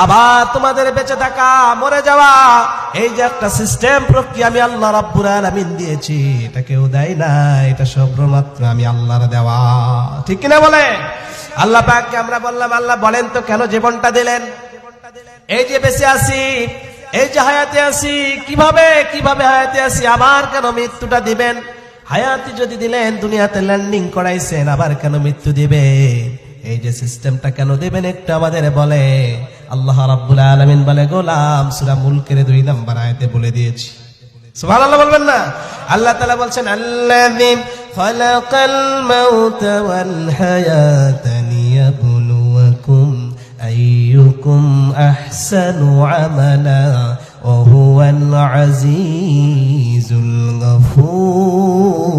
আবার তোমাদের বেঁচে থাকা মরে যাওয়া, এই যে একটা সিস্টেম প্রক্রিয়া আমি আল্লাহ রাব্বুল আলামিন দিয়েছি, এটা কেউ দেয় না, এটা সর্বমাত্র আমি আল্লাহর দেওয়া। ঠিক কিনা বলে? আল্লাহ পাককে আমরা বললাম, আল্লাহ বলেন তো কেন জীবনটা দিলেন? এই যে বেঁচে আছি, এই যে হায়াতে আছি, কিভাবে হায়াতে আছি, আবার কেন মৃত্যুটা দিবেন? হায়াতি যদি দিলেন, দুনিয়াতে ল্যান্ডিং করাইছেন, আবার কেন মৃত্যু দিবেন? এই যে সিস্টেমটা কেন দিবেন একটু আমাদের বলে। আল্লাহ রাব্বুল আলামিন বলে, গোলাম সূরা মুলকের 2 নম্বর আয়াতে বলে দিয়েছি। সুবহানাল্লাহ বলবেন না? আল্লাহ তাআলা বলছেন, আল্লাযী খালাকাল মাউতা ওয়াল হায়াতা লিয়াবলুয়াকুম আইয়ুকুম আহসানু আমালা ওয়া হুয়াল আজিজুল গফুর।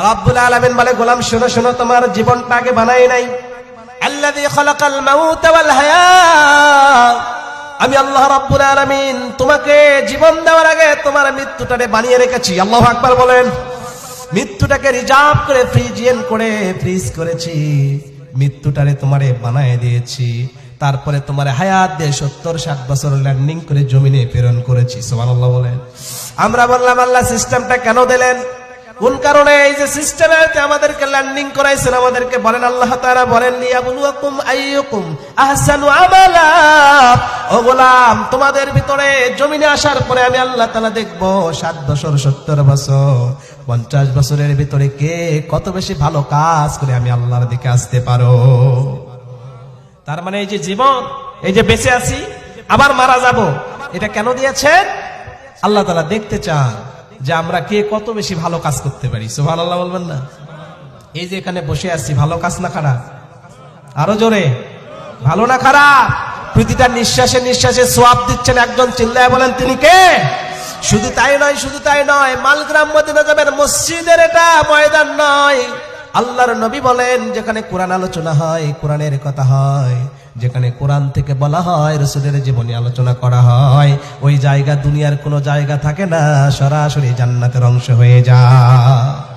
রাব্বুল আলামিন বলে, গোলাম শোনো শোনো, তোমার জীবনটা আগে বানাই নাই। আল্লাযী খালাকাল মাউতা ওয়াল হায়াত, আমি আল্লাহ রাব্বুল আলামিন তোমাকে জীবন দেওয়ার আগে তোমার মৃত্যুটাকে বানিয়ে রেখেছি। আল্লাহু আকবার বলেন। মৃত্যুটাকে রিজার্ভ করে ফ্রিজ করেছি, মৃত্যুটারে তোমারে বানায় দিয়েছি, তারপরে তোমার হায়াত দিয়ে 70-60 বছর ল্যান্ডিং করে জমিনে প্রেরণ করেছি। সুবহানাল্লাহ বলেন। আমরা বললাম, আল্লাহ সিস্টেমটা কেন দিলেন? কোন কারণে এই যে সিস্টেমে আমাদেরকে ল্যান্ডিং করাইছেন, আমাদেরকে বলেন, আল্লাহ তাআলা বলেন, লিয়াবলুয়াকুম আইয়ুকুম আহসানু আমালা। ও গোলাম, তোমাদের ভিতরে জমিনে আসার পরে আমি আল্লাহ তাআলা দেখব 60 বছর, 70 বছর, 50 বছরের ভিতরে কে কত বেশি ভালো কাজ করে আমি আল্লাহর দিকে আসতে পারো। তার মানে এই যে জীবন, এই যে বেঁচে আছি, আবার মারা যাব, এটা কেন দিয়েছেন? আল্লাহ তাআলা দেখতে চান যে আমরা কে কত বেশি ভালো কাজ করতে পারি। সুবহানাল্লাহ বলবেন না? এই যে এখানে বসে আছি, ভালো কাজ না খারাপ? আরো জোরে, ভালো না খারাপ? প্রতিটা নিঃশ্বাসে নিঃশ্বাসে সওয়াব দিচ্ছেন একজন, চিল্লায় বলেন তিনি কে? শুধু তাই নয়, মালগ্রাম মদিনা যাবেন, মসজিদের এটা ময়দান নয়। আল্লাহর নবী বলেন, যেখানে কোরআন আলোচনা হয়, কোরআনের কথা হয়, যেখানে কোরআন থেকে বলা হয়, রাসূলের জীবনী আলোচনা করা হয়, ওই জায়গা দুনিয়ার কোনো জায়গা থাকে না, সরাসরি জান্নাতের অংশ হয়ে যায়।